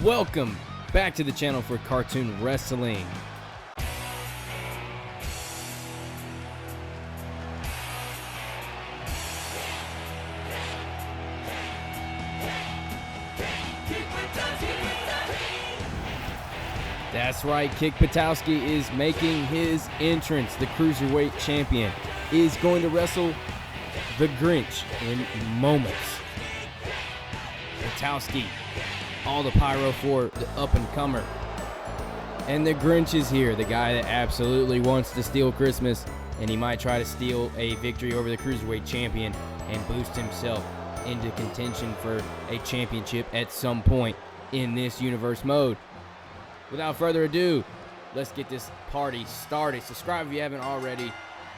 Welcome back to the channel for Cartoon Wrestling. That's right, Kick Buttowski is making his entrance. The Cruiserweight Champion is going to wrestle the Grinch in moments. Buttowski, all the pyro for the up-and-comer. And the Grinch is here, the guy that absolutely wants to steal Christmas, and he might try to steal a victory over the Cruiserweight Champion and boost himself into contention for a championship at some point in this universe mode. Without further ado, let's get this party started. Subscribe if you haven't already,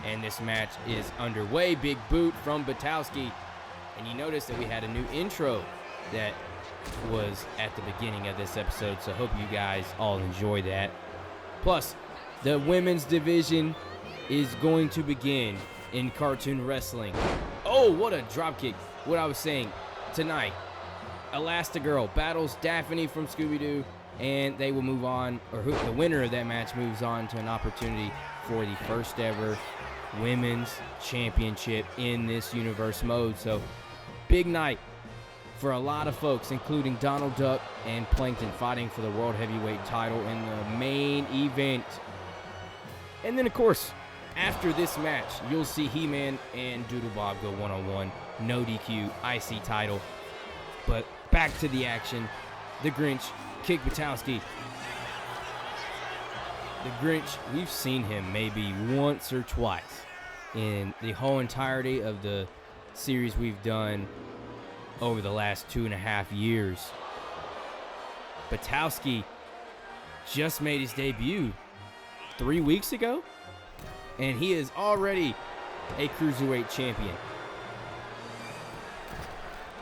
and this match is underway. Big boot from Buttowski, and you notice that we had a new intro that was at the beginning of this episode, so hope you guys all enjoy that. Plus, the women's division is going to begin in cartoon wrestling. Oh, what a dropkick. What I was saying, tonight, Elastigirl battles Daphne from Scooby Doo, and they will move on, or the winner of that match moves on to an opportunity for the first ever women's championship in this universe mode. So, big night for a lot of folks, including Donald Duck and Plankton fighting for the World Heavyweight title in the main event. And then, of course, after this match, you'll see He-Man and DoodleBob go one-on-one. No DQ, IC title. But back to the action. The Grinch, Kick Buttowski. The Grinch, we've seen him maybe once or twice in the whole entirety of the series we've done over the last 2.5 years. Buttowski just made his debut 3 weeks ago, and he is already a Cruiserweight champion.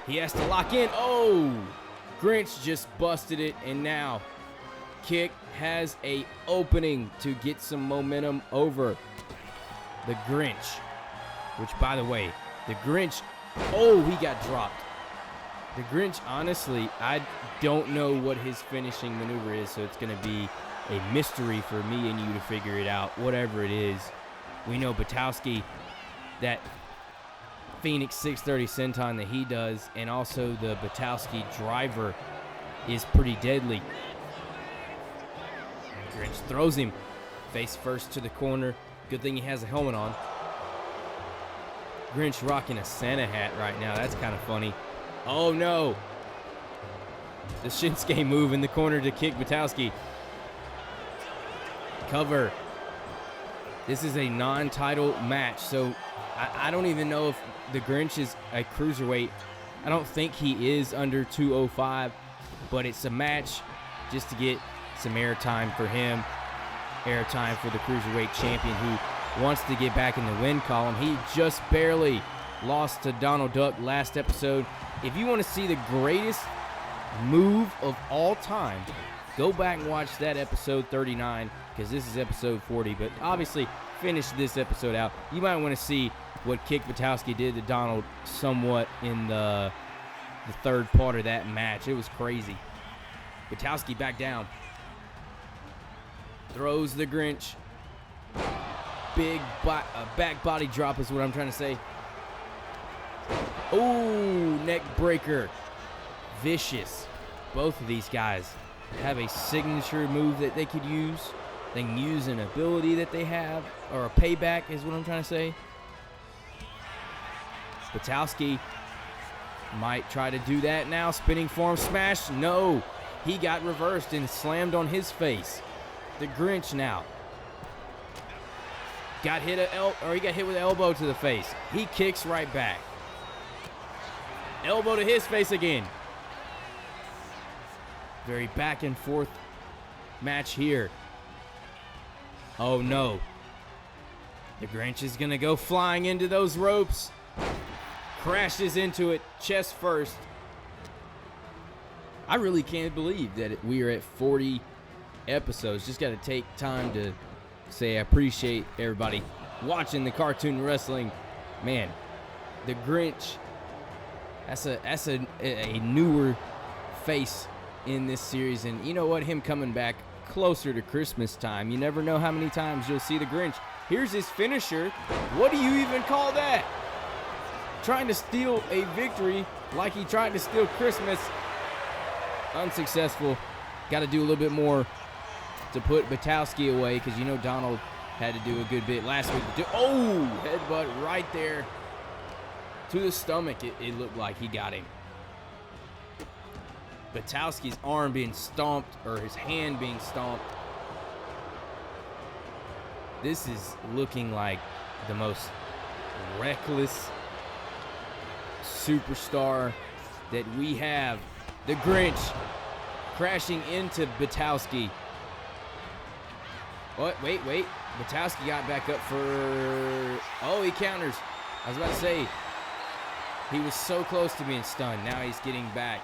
He has to lock in. Oh! Grinch just busted it, and now Kick has a opening to get some momentum over the Grinch. Which, by the way, the Grinch, oh, he got dropped. The Grinch, honestly, I don't know what his finishing maneuver is, so it's going to be a mystery for me and you to figure it out, whatever it is. We know Buttowski, that Phoenix 630 senton that he does, and also the Buttowski driver is pretty deadly. Grinch throws him face first to the corner. Good thing he has a helmet on. Grinch rocking a Santa hat right now. That's kind of funny. Oh no! The Shinsuke move in the corner to Kick Buttowski. Cover. This is a non-title match, so I don't even know if the Grinch is a cruiserweight. I don't think he is under 205, but it's a match just to get some airtime for him, airtime for the Cruiserweight champion who wants to get back in the win column. He just barely lost to Donald Duck last episode. If you want to see the greatest move of all time, go back and watch that episode 39, because this is episode 40, but obviously finish this episode out. You might want to see what Kick Buttowski did to Donald somewhat in the third part of that match. It was crazy. Buttowski back down. Throws the Grinch. Big back body drop is what I'm trying to say. Oh, neck breaker. Vicious. Both of these guys have a signature move that they could use. They can use an ability that they have, or a payback is what I'm trying to say. Buttowski might try to do that now. Spinning form smash. No. He got reversed and slammed on his face. The Grinch now he got hit with an elbow to the face. He kicks right back. Elbow to his face again. Very back and forth match here. Oh no. The Grinch is gonna go flying into those ropes. Crashes into it, chest first. I really can't believe that we are at 40 episodes. Just got to take time to say I appreciate everybody watching the cartoon wrestling. Man, the Grinch, that's a newer face in this series. And you know what? Him coming back closer to Christmas time. You never know how many times you'll see the Grinch. Here's his finisher. What do you even call that? Trying to steal a victory like he tried to steal Christmas. Unsuccessful. Got to do a little bit more to put Buttowski away, because you know Donald had to do a good bit last week. Oh, headbutt right there to the stomach. It looked like he got him. Buttowski's arm being stomped, or his hand being stomped. This is looking like the most reckless superstar that we have. The Grinch crashing into Buttowski. What? Wait. Buttowski got back up for... Oh, he counters. I was about to say, he was so close to being stunned. Now he's getting back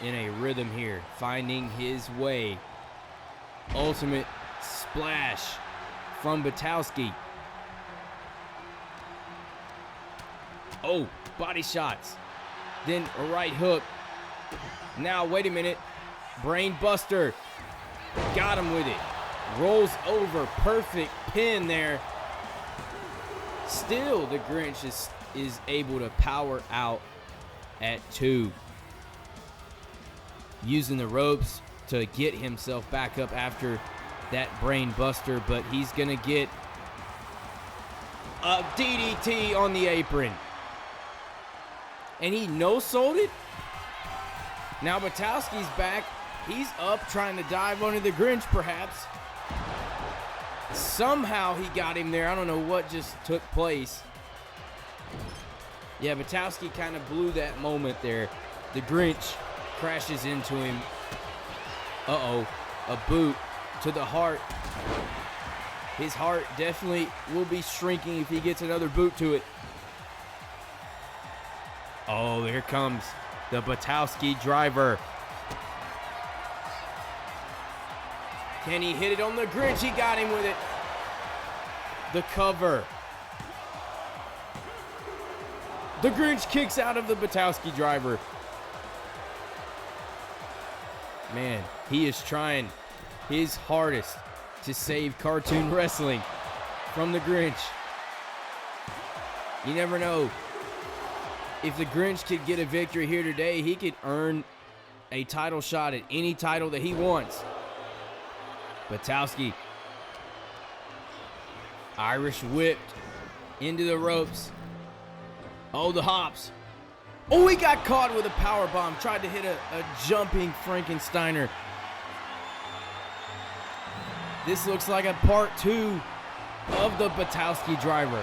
in a rhythm here, finding his way. Ultimate splash from Buttowski. Oh, body shots. Then a right hook. Now, wait a minute. Brain buster. Got him with it. Rolls over. Perfect pin there. Still, the Grinch is able to power out at 2. Using the ropes to get himself back up after that brain buster, but he's going to get a DDT on the apron. And he no-sold it. Now Buttowski's back. He's up trying to dive onto the Grinch, perhaps. Somehow he got him there. I don't know what just took place. Yeah, Buttowski kind of blew that moment there. The Grinch crashes into him. Uh-oh. A boot to the heart. His heart definitely will be shrinking if he gets another boot to it. Oh, here comes the Buttowski driver. Can he hit it on the Grinch? He got him with it. The cover. The Grinch kicks out of the Buttowski driver. Man, he is trying his hardest to save cartoon wrestling from the Grinch. You never know. If the Grinch could get a victory here today, he could earn a title shot at any title that he wants. Buttowski. Irish whipped into the ropes. Oh, the hops. Oh, he got caught with a power bomb. Tried to hit a jumping Frankensteiner. This looks like a part 2 of the Buttowski driver.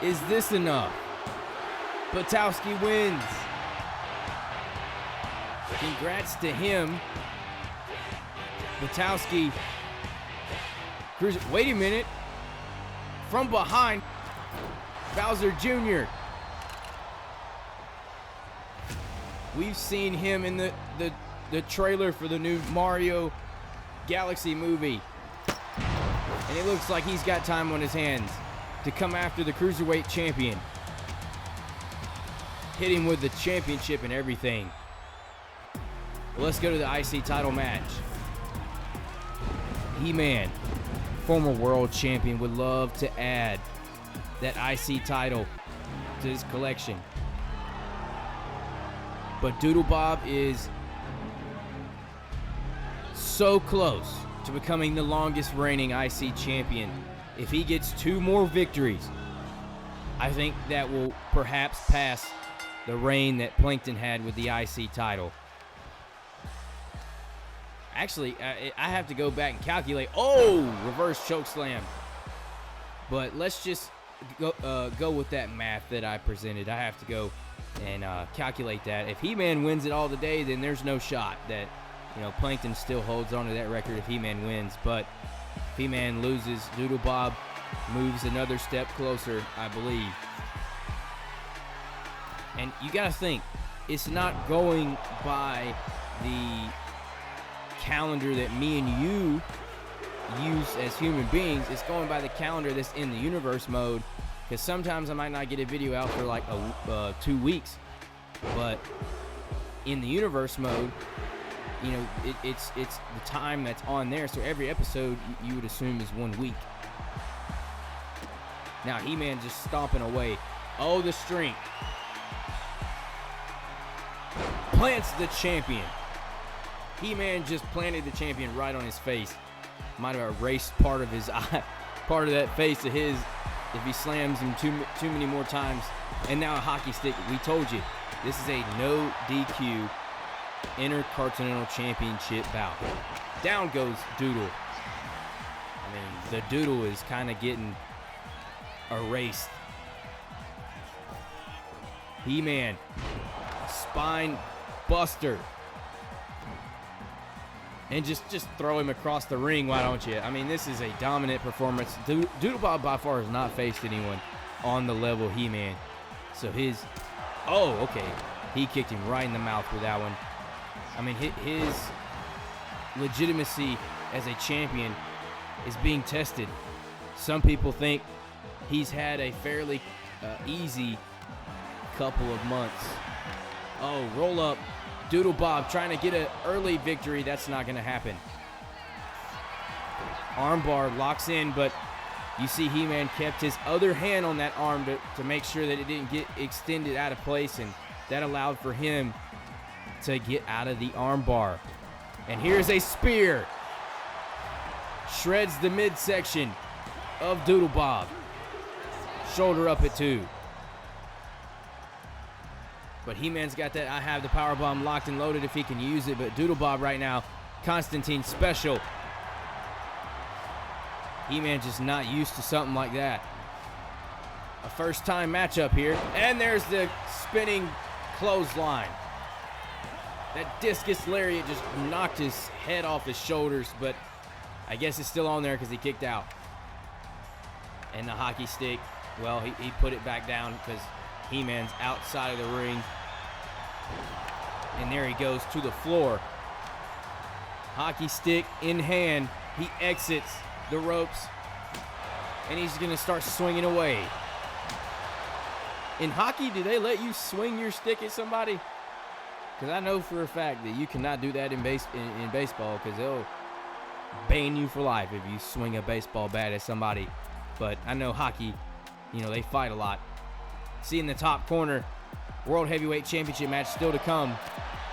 Is this enough? Buttowski wins. Congrats to him. Buttowski. Wait a minute. From behind, Bowser Jr. We've seen him in the trailer for the new Mario Galaxy movie. And it looks like he's got time on his hands to come after the Cruiserweight Champion. Hit him with the championship and everything. Well, let's go to the IC title match. He-Man, former world champion, would love to add that IC title to his collection. But DoodleBob is so close to becoming the longest reigning IC champion. If he gets 2 more victories, I think that will perhaps pass the reign that Plankton had with the IC title. Actually, I have to go back and calculate. Oh, reverse chokeslam. But let's just go with that math that I presented. I have to go and calculate that. If He-Man wins it all today, then there's no shot that, Plankton still holds on to that record if He-Man wins. But if He-Man loses, DoodleBob moves another step closer, I believe. And you got to think, it's not going by the calendar that me and you use as human beings. It's going by the calendar that's in the universe mode, because sometimes I might not get a video out for like 2 weeks, but in the universe mode, you know, it's the time that's on there. So every episode you would assume is 1 week. Now He-Man just stomping away. Oh, the strength. Plants the champion. He-Man just planted the champion right on his face. Might have erased part of his eye, part of that face of his, if he slams him too many more times. And now a hockey stick. We told you, this is a no DQ Intercartoonental Championship bout. Down goes Doodle. I mean, the Doodle is kind of getting erased. He-Man, spine buster. And just throw him across the ring, why don't you? I mean, this is a dominant performance. DoodleBob by far has not faced anyone on the level He-Man. So his, oh, okay. He kicked him right in the mouth with that one. I mean, his legitimacy as a champion is being tested. Some people think he's had a fairly easy couple of months. Oh, roll up. DoodleBob trying to get an early victory. That's not going to happen. Armbar locks in, but you see He-Man kept his other hand on that arm to make sure that it didn't get extended out of place, and that allowed for him to get out of the armbar. And here's a spear. Shreds the midsection of DoodleBob. Shoulder up at 2. But He-Man's got that I have the power bomb locked and loaded if he can use it. But DoodleBob right now, Constantine special. He-Man just not used to something like that. A first time matchup here. And there's the spinning clothesline. That discus lariat just knocked his head off his shoulders. But I guess it's still on there because he kicked out. And the hockey stick, well, he put it back down because He-Man's outside of the ring. And there he goes to the floor. Hockey stick in hand. He exits the ropes. And he's going to start swinging away. In hockey, do they let you swing your stick at somebody? Because I know for a fact that you cannot do that in baseball because they'll ban you for life if you swing a baseball bat at somebody. But I know hockey, you know, they fight a lot. See in the top corner, World Heavyweight Championship match still to come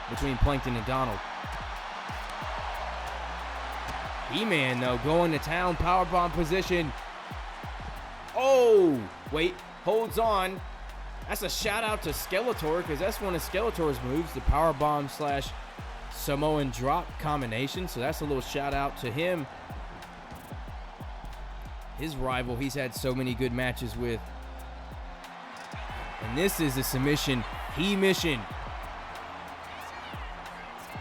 between Plankton and Donald. He-Man, though, going to town, powerbomb position. Oh, wait, holds on. That's a shout out to Skeletor because that's one of Skeletor's moves, the powerbomb / Samoan drop combination. So that's a little shout out to him. His rival he's had so many good matches with. And this is a submission. He-mission.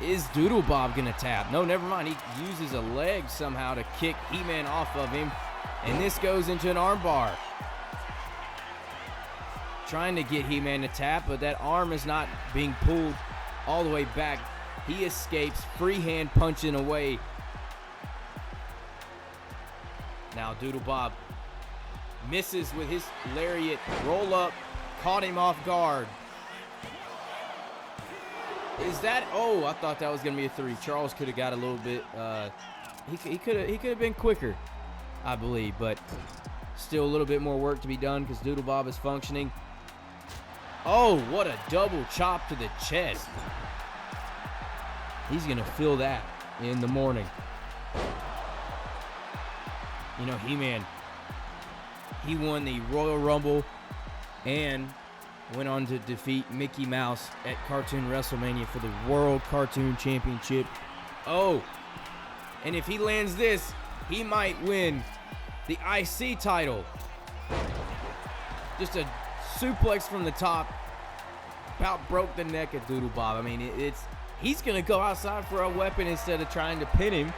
Is DoodleBob going to tap? No, never mind. He uses a leg somehow to kick He-Man off of him. And this goes into an armbar. Trying to get He-Man to tap, but that arm is not being pulled all the way back. He escapes, free hand punching away. Now DoodleBob misses with his lariat. Roll up. Caught him off guard. Is that? Oh, I thought that was going to be a 3. Charles could have got a little bit. He could have been quicker, I believe, but still a little bit more work to be done because DoodleBob is functioning. Oh, what a double chop to the chest. He's going to feel that in the morning. You know, He-Man, he won the Royal Rumble and went on to defeat Mickey Mouse at Cartoon WrestleMania for the World Cartoon Championship. Oh, and if he lands this, he might win the IC title. Just a suplex from the top. About broke the neck of DoodleBob. I mean, he's going to go outside for a weapon instead of trying to pin him.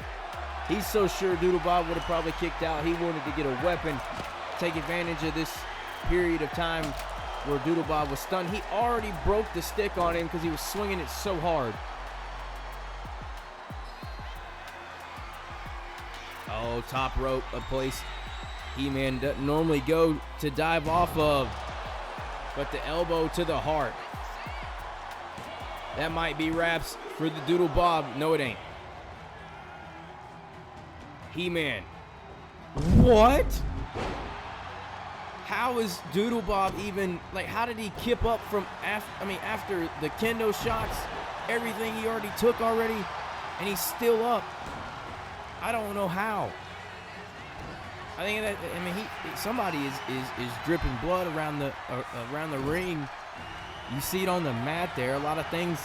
He's so sure DoodleBob would have probably kicked out. He wanted to get a weapon, take advantage of this period of time where DoodleBob was stunned. He already broke the stick on him because he was swinging it so hard. Oh, top rope, a place He-Man doesn't normally go to dive off of. But the elbow to the heart. That might be wraps for the DoodleBob. No, it ain't. He-Man. What? How is DoodleBob even, like, how did he kip up from, after the kendo shots, everything he already took already, and he's still up? I don't know how. I think that, somebody is dripping blood around the ring. You see it on the mat there. A lot of things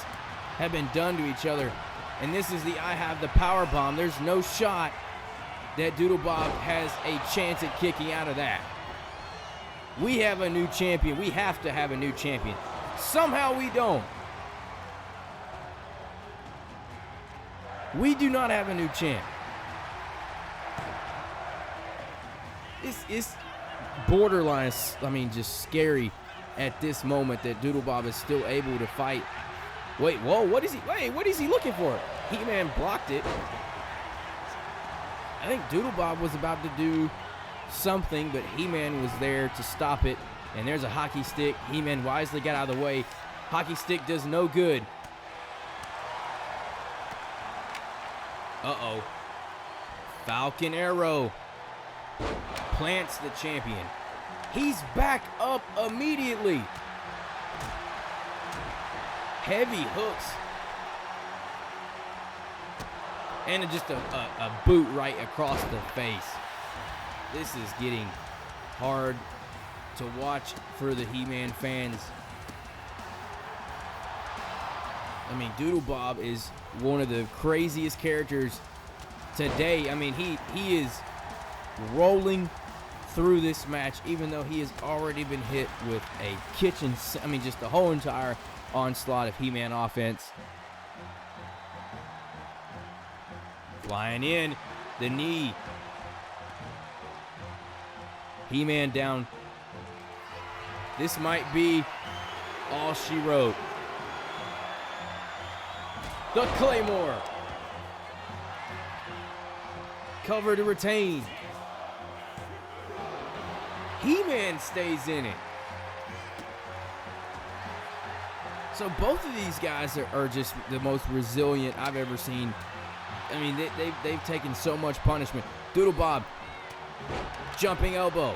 have been done to each other. And this is the I have the power bomb. There's no shot that DoodleBob has a chance at kicking out of that. We have a new champion. We have to have a new champion. Somehow we don't. We do not have a new champ. It's borderline, just scary at this moment that DoodleBob is still able to fight. Wait, whoa, what is he looking for? He-Man blocked it. I think DoodleBob was about to do something, but He-Man was there to stop it. And there's a hockey stick. He-Man wisely got out of the way. Hockey stick does no good. Uh-oh. Falcon Arrow plants the champion. He's back up immediately. Heavy hooks. And just a boot right across the face. This is getting hard to watch for the He-Man fans. DoodleBob is one of the craziest characters today. He is rolling through this match, even though he has already been hit with a just the whole entire onslaught of He-Man offense. Flying in, the knee. He-Man down. This might be all she wrote. The Claymore. Cover to retain. He-Man stays in it. So both of these guys are just the most resilient I've ever seen. They've taken so much punishment. DoodleBob, jumping elbow.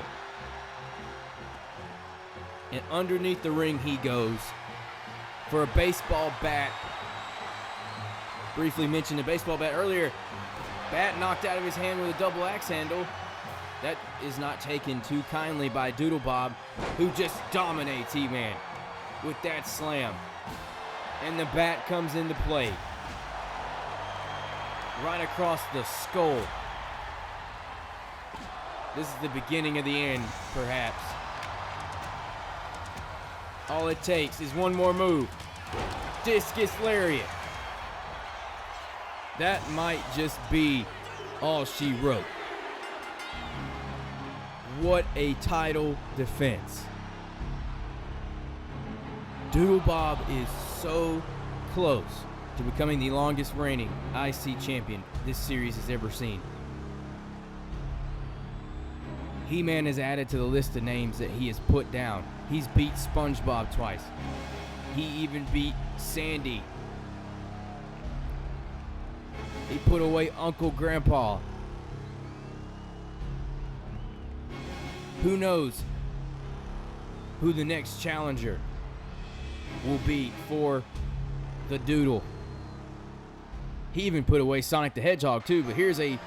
And underneath the ring he goes for a baseball bat. Briefly mentioned the baseball bat earlier. Bat knocked out of his hand with a double axe handle. That is not taken too kindly by DoodleBob, who just dominates He-Man with that slam. And the bat comes into play. Right across the skull. This is the beginning of the end, perhaps. All it takes is one more move. Discus Lariat. That might just be all she wrote. What a title defense. DoodleBob is so close to becoming the longest reigning IC champion this series has ever seen. He-Man is added to the list of names that he has put down. He's beat SpongeBob twice. He even beat Sandy. He put away Uncle Grandpa. Who knows who the next challenger will be for the Doodle. He even put away Sonic the Hedgehog too, but here's a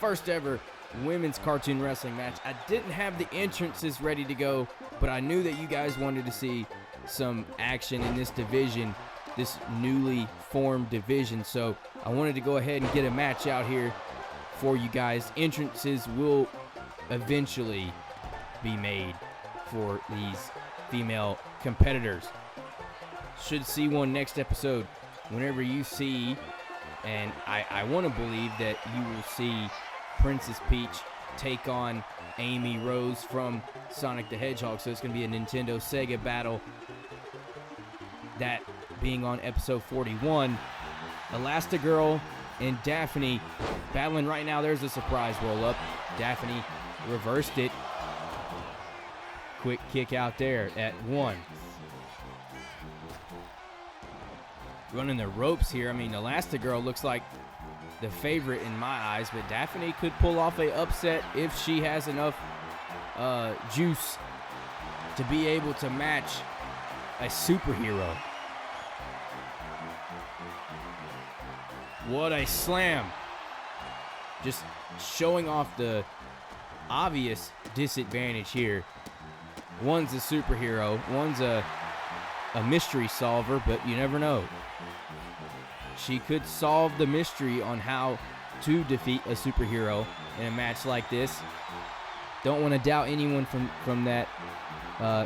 first ever women's cartoon wrestling match. I didn't have the entrances ready to go, but I knew that you guys wanted to see some action in this division, this newly formed division, so I wanted to go ahead and get a match out here for you guys. Entrances will eventually be made for these female competitors. Should see one next episode. Whenever you see, and I want to believe that you will see Princess Peach take on Amy Rose from Sonic the Hedgehog. So it's going to be a Nintendo Sega battle. That being on episode 41. Elastigirl and Daphne battling right now. There's a surprise roll-up. Daphne reversed it. Quick kick out there at 1. running the ropes here. I mean, Elastigirl looks like the favorite in my eyes, but Daphne could pull off a upset if she has enough juice to be able to match a superhero. What a slam. Just showing off the obvious disadvantage here. One's a superhero, one's a mystery solver, but you never know. She could solve the mystery on how to defeat a superhero in a match like this. Don't want to doubt anyone from that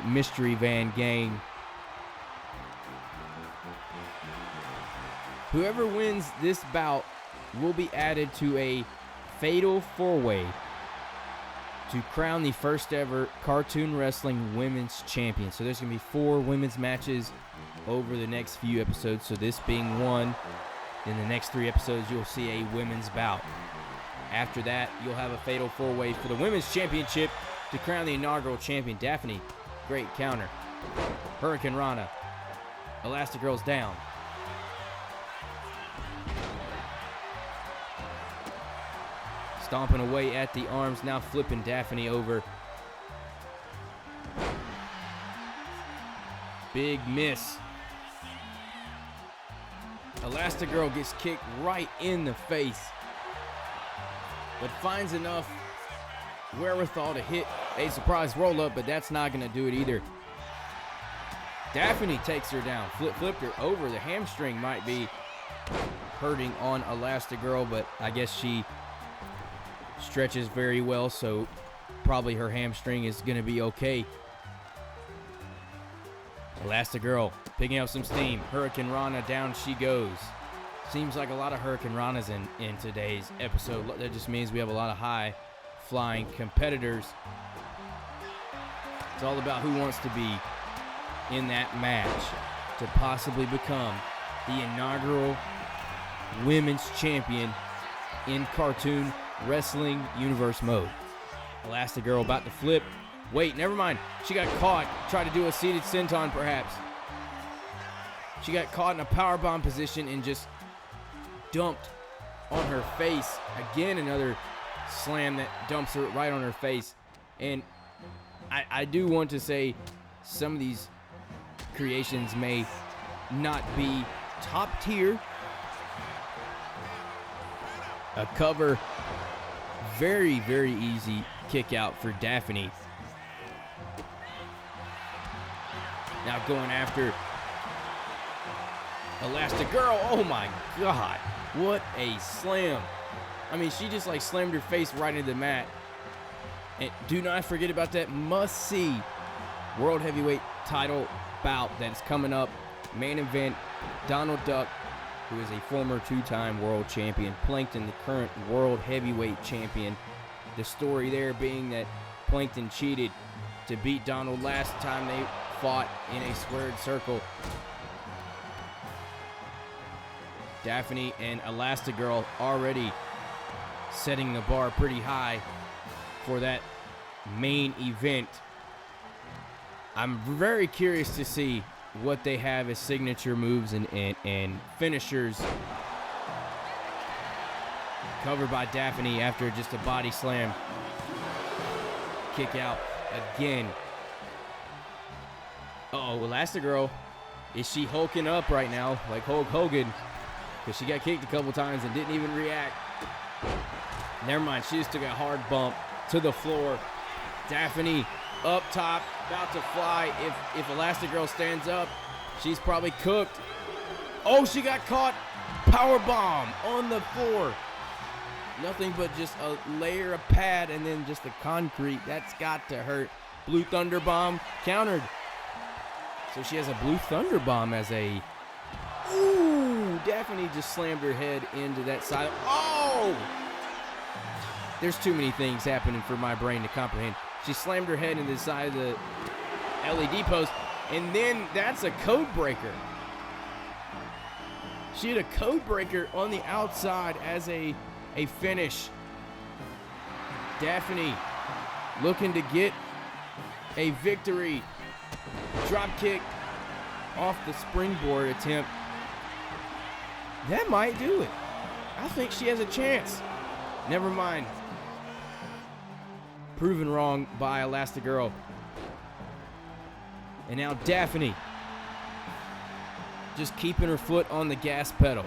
mystery van gang. Whoever wins this bout will be added to a fatal four-way to crown the first ever cartoon wrestling women's champion. So there's going to be 4 women's matches over the next few episodes. So this being one, in the next 3 episodes, you'll see a women's bout. After that, you'll have a fatal four-way for the women's championship to crown the inaugural champion. Daphne, great counter. Hurricane Rana. Elastigirl's down. Stomping away at the arms, now flipping Daphne over. Big miss. Elastigirl gets kicked right in the face, but finds enough wherewithal to hit a surprise roll-up, but that's not going to do it either. Daphne takes her down, flipped her over. The hamstring might be hurting on Elastigirl, but I guess she stretches very well, so probably her hamstring is going to be okay. Elastigirl picking up some steam. Hurricane Rana, down she goes. Seems like a lot of Hurricane Ranas in today's episode. That just means we have a lot of high-flying competitors. It's all about who wants to be in that match to possibly become the inaugural women's champion in cartoon wrestling universe mode. Elastigirl about to flip. Wait, never mind. She got caught. Tried to do a seated senton, perhaps. She got caught in a powerbomb position and just dumped on her face. Again, another slam that dumps her right on her face. And I do want to say some of these creations may not be top tier. A cover, very, very easy kick out for Daphne. Now going after Elastigirl. Oh my God, what a slam. I mean, she just like slammed her face right into the mat. And do not forget about that must-see World Heavyweight title bout that's coming up. Main event, Donald Duck, who is a former 2-time world champion. Plankton, the current world heavyweight champion. The story there being that Plankton cheated to beat Donald last time they fought in a squared circle. Daphne and Elastigirl already setting the bar pretty high for that main event. I'm very curious to see what they have as signature moves and finishers. Covered by Daphne after just a body slam. Kick out again. Uh-oh, Elastigirl, is she hulking up right now like Hulk Hogan? Because she got kicked a couple times and didn't even react. Never mind, she just took a hard bump to the floor. Daphne up top, about to fly. If Elastigirl stands up, she's probably cooked. Oh, she got caught. Power bomb on the floor. Nothing but just a layer of pad and then just the concrete. That's got to hurt. Blue Thunder Bomb countered. So she has a Blue Thunder Bomb as a... Ooh, Daphne just slammed her head into that side. Oh! There's too many things happening for my brain to comprehend. She slammed her head into the side of the LED post, and then that's a code breaker. She had a code breaker on the outside as a finish. Daphne looking to get a victory. Drop kick off the springboard attempt. That might do it. I think she has a chance. Never mind. Proven wrong by Elastigirl. And now Daphne. Just keeping her foot on the gas pedal.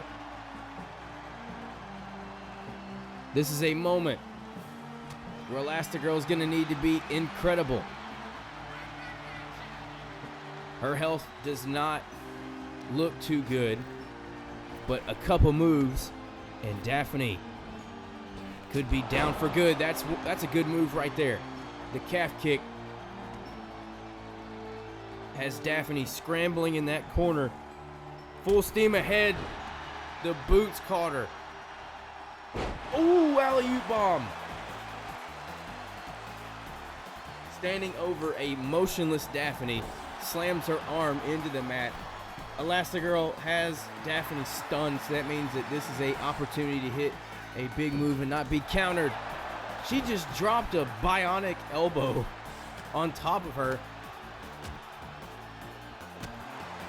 This is a moment where Elastigirl is going to need to be incredible. Her health does not look too good, but a couple moves and Daphne could be down for good. That's a good move right there. The calf kick has Daphne scrambling in that corner. Full steam ahead. The boots caught her. Ooh, alley-oop bomb. Standing over a motionless Daphne, slams her arm into the mat. Elastigirl has Daphne stunned, so that means that this is an opportunity to hit a big move and not be countered. She just dropped a bionic elbow on top of her.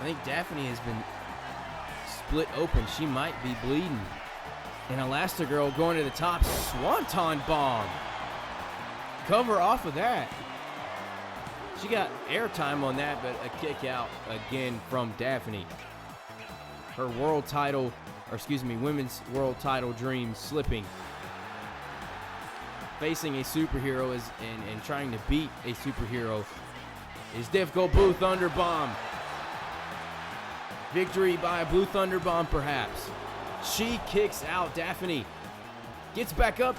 I think Daphne has been split open. She might be bleeding. And Elastigirl going to the top. Swanton bomb. Cover off of that. She got airtime on that, but a kick out again from Daphne. Her world title, or excuse me, women's world title dream slipping. Facing a superhero and trying to beat a superhero is difficult. Blue Thunder Bomb. Victory by a Blue Thunder Bomb, perhaps. She kicks out. Daphne gets back up.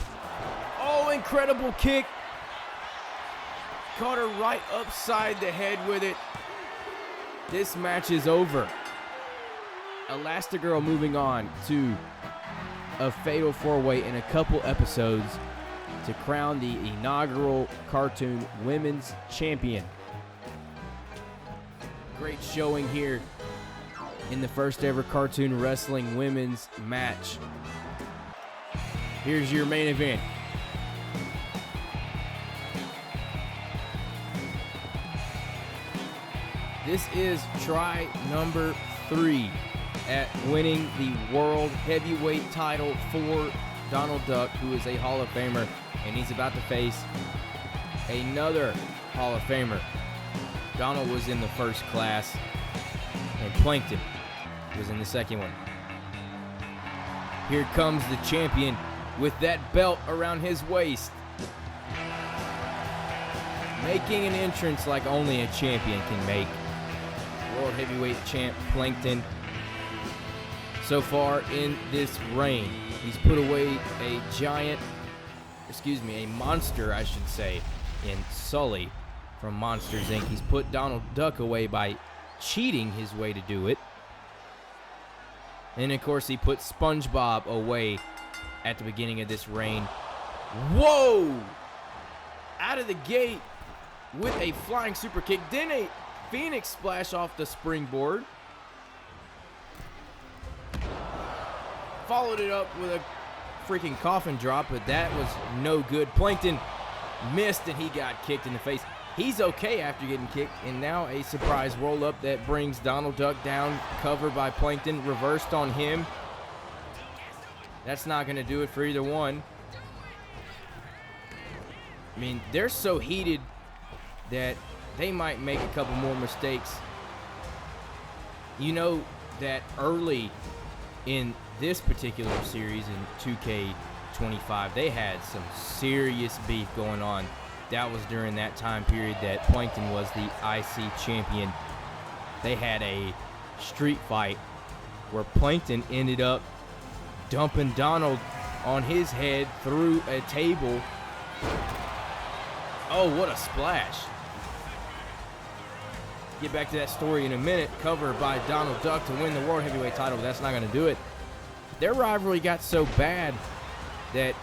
Oh, incredible kick. Caught her right upside the head with it. This match is over. Elastigirl moving on to a fatal four-way in a couple episodes to crown the inaugural cartoon women's champion. Great showing here in the first ever cartoon wrestling women's match. Here's your main event. This is try number 3 at winning the World Heavyweight title for Donald Duck, who is a Hall of Famer, and he's about to face another Hall of Famer. Donald was in the first class, and Plankton was in the second one. Here comes the champion with that belt around his waist, making an entrance like only a champion can make. World Heavyweight Champ Plankton. So far in this reign, he's put away a monster, I should say, in Sully from Monsters, Inc. He's put Donald Duck away by cheating his way to do it. And of course, he put SpongeBob away at the beginning of this reign. Whoa! Out of the gate with a flying super kick. Then a Phoenix splash off the springboard. Followed it up with a freaking coffin drop, but that was no good. Plankton missed and he got kicked in the face. He's okay after getting kicked, and now a surprise roll-up that brings Donald Duck down. Cover by Plankton, reversed on him. That's not going to do it for either one. I mean, they're so heated that they might make a couple more mistakes. You know that early in this particular series in 2K25, they had some serious beef going on. That was during that time period that Plankton was the IC champion. They had a street fight where Plankton ended up dumping Donald on his head through a table. Oh, what a splash. Get back to that story in a minute. Cover by Donald Duck to win the World Heavyweight title, but that's not going to do it. Their rivalry got so bad that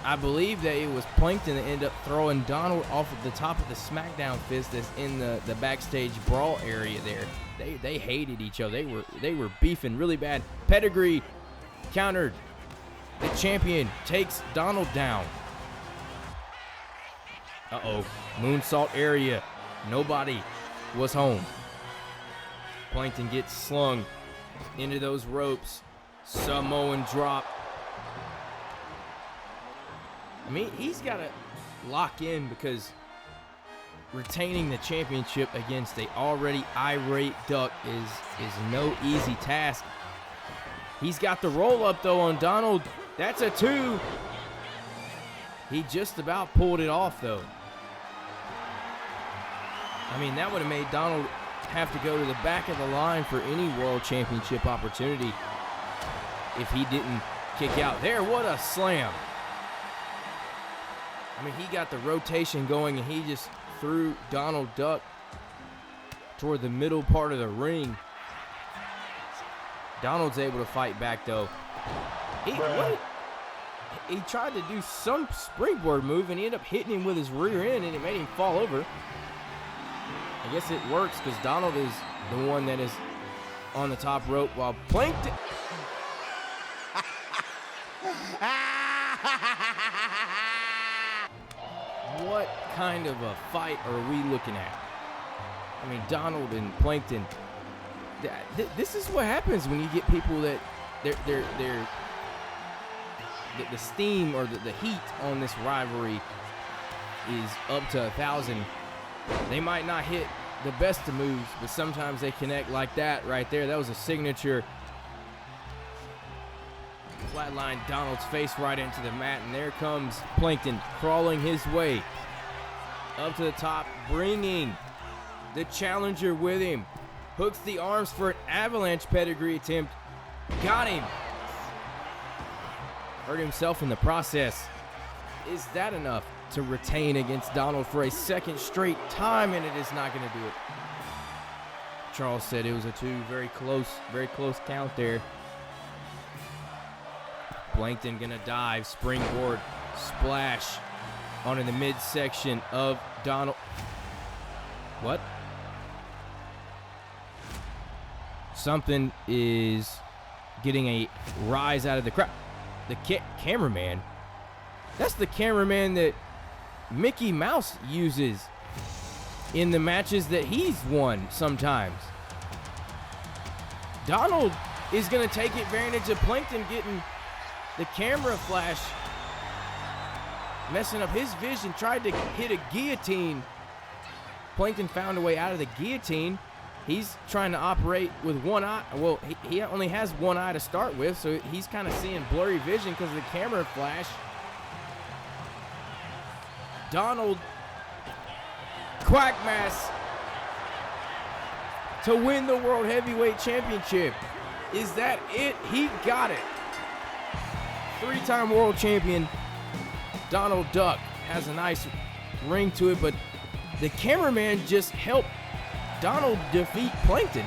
I believe that it was Plankton that ended up throwing Donald off of the top of the SmackDown fist that's in the backstage brawl area there. They hated each other. They were beefing really bad. Pedigree countered. The champion takes Donald down. Uh-oh. Moonsault area. Nobody was home. Plankton gets slung into those ropes. Samoan drop. I mean, he's got to lock in because retaining the championship against a already irate Duck is no easy task. He's got the roll up though on Donald. That's a 2. He just about pulled it off though. I mean, that would have made Donald have to go to the back of the line for any world championship opportunity if he didn't kick out. There, what a slam. I mean, he got the rotation going and he just threw Donald Duck toward the middle part of the ring. Donald's able to fight back though. He tried to do some springboard move and he ended up hitting him with his rear end and it made him fall over. I guess it works because Donald is the one that is on the top rope while Plankton. What kind of a fight are we looking at? I mean, Donald and Plankton. This is what happens when you get people that the steam or the heat on this rivalry is up to 1,000. They might not hit the best of moves, but sometimes they connect like that right there. That was a signature. Flatline Donald's face right into the mat, and there comes Plankton crawling his way up to the top, bringing the challenger with him. Hooks the arms for an avalanche pedigree attempt. Got him. Hurt himself in the process. Is that enough to retain against Donald for a second straight time? And it is not going to do it. Charles said it was a 2. Very close count there. Plankton gonna dive, springboard, splash onto the midsection of Donald. What? Something is getting a rise out of the crowd. The cameraman. That's the cameraman that Mickey Mouse uses in the matches that he's won sometimes. Donald is going to take advantage of Plankton getting the camera flash, messing up his vision, tried to hit a guillotine. Plankton found a way out of the guillotine. He's trying to operate with one eye. Well, he only has one eye to start with, so he's kind of seeing blurry vision because of the camera flash. Donald Quackmass to win the World Heavyweight Championship. Is that it? He got it. 3-time world champion Donald Duck has a nice ring to it, but the cameraman just helped Donald defeat Plankton.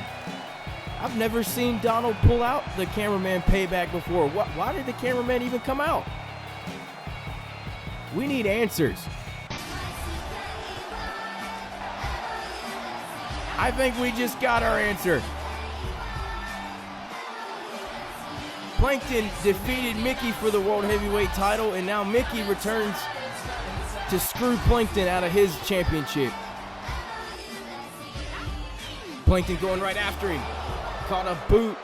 I've never seen Donald pull out the cameraman payback before. Why did the cameraman even come out? We need answers. I think we just got our answer. Plankton defeated Mickey for the World Heavyweight title, and now Mickey returns to screw Plankton out of his championship. Plankton going right after him. Caught a boot.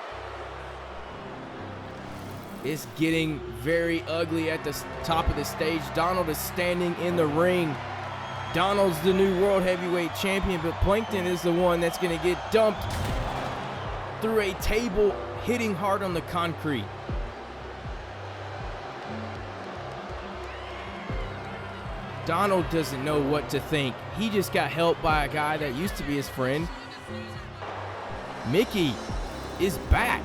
It's getting very ugly at the top of the stage. Donald is standing in the ring. Donald's the new World Heavyweight Champion, but Plankton is the one that's going to get dumped through a table, hitting hard on the concrete. Donald doesn't know what to think. He just got helped by a guy that used to be his friend. Mickey is back.